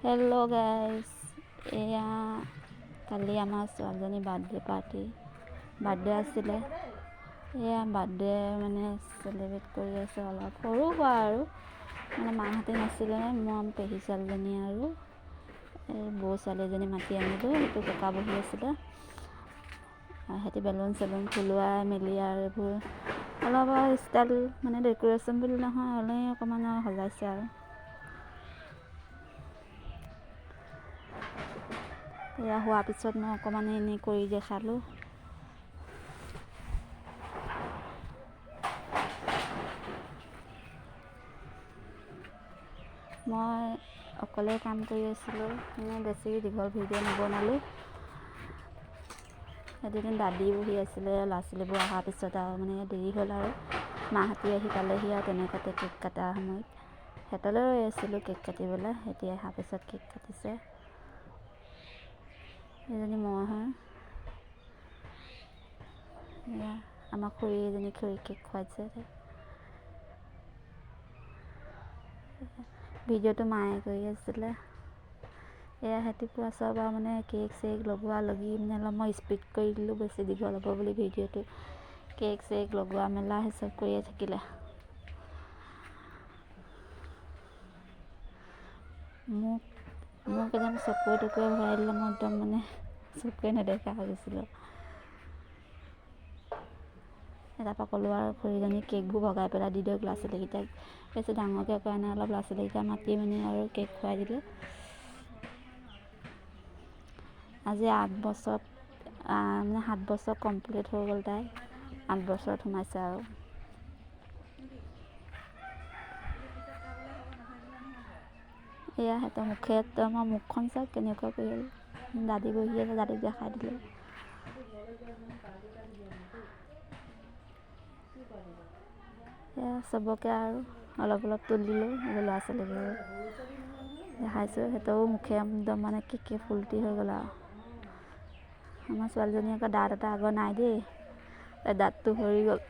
Hello' guys, এয়া কালি আমাৰ ছোৱালীজনী বাৰ্থডে আছিলে। এয়া বাৰ্থডে মানে চেলিব্ৰেট কৰি আছে, অলপ সৰু হোৱা আৰু মানে মাহঁতে নাছিলে। মই পেহী ছোৱালীজনী আৰু এই বৌ ছোৱালীজনী মাতি আনিলোঁ। সেইটো ককা বহি আছিলে, সিহঁতি বেলুন চেলুন ফুলোৱাই মেলি আৰু এইবোৰ অলপ আৰু ষ্টাইল মানে ডেক'ৰেশ্যন বুলি নহয়, হ'লেও অকণমান আৰু সজাইছে আৰু এয়া হোৱাৰ পিছত মই অকণমান এনেই কৰি দেখালোঁ। মই অকলে কাম কৰি আছিলোঁ, মানে বেছি দীঘল ভিডিঅ' নবনালোঁ। এদিন দাদী বহি আছিলে, ল'ৰা ছোৱালীবোৰ অহাৰ পিছত আৰু মানে দেৰি হ'ল আৰু মাহঁতি আহি পালেহি আৰু তেনেকুৱাতে কেক কটাৰ সময়ত সিহঁতলৈ ৰৈ আছিলোঁ কেক কাটিবলৈ। এতিয়া অহাৰ পিছত কেক কাটিছে। এজনী মই হয়, এয়া আমাৰ খুৰী এজনী কেক খুৱাইছে। ভিডিঅ'টো মায়ে কৰি আছিলে। এয়া ৰাতিপুৱা চব আৰু মানে কেক চেক লগোৱা লগি মানে অলপ মই স্পীড কৰি দিলোঁ, বেছি দীঘল হ'ব বুলি ভিডিঅ'টো। কেক চেক লগোৱা মেলা সেই চব কৰিয়ে থাকিলে। মোক একদম চকুৱে টকুৱে ভৰাই দিলে। মই একদম মানে চকুৱে নেদেখা হৈ গৈছিলোঁ। তাৰপৰা ক'লোঁ আৰু খুৰীজনী কেকবোৰ ভগাই পেলাই দি দিয়ক ল'ৰা ছোৱালীকেইটাক। বেছি ডাঙৰকৈ কৰা নাই, অলপ ল'ৰা ছোৱালীকেইটা মাতি মানে আৰু কেক খুৱাই দিলোঁ। আজি 8 বছৰত মানে 7 বছৰ কমপ্লিট হৈ গ'ল। তাই 8 বছৰত সোমাইছে আৰু এয়া সিহঁতৰ মুখে আমাৰ মুখখন চাওক কেনেকুৱা কৰি হ'ল। দাদী বহি আছে, দাদীক দেখাই দিলোঁ। এয়া চবকে আৰু অলপ অলপ তুলিলোঁ, ল'ৰা ছোৱালীবোৰ দেখাইছোঁ। সিহঁতৰো মুখে একদম মানে কেকে ফুৰ্তি হৈ গ'ল আৰু আমাৰ ছোৱালীজনী আকৌ দাঁত এটা আগৰ নাই দেই, তাই দাঁতটো সৰি গ'ল।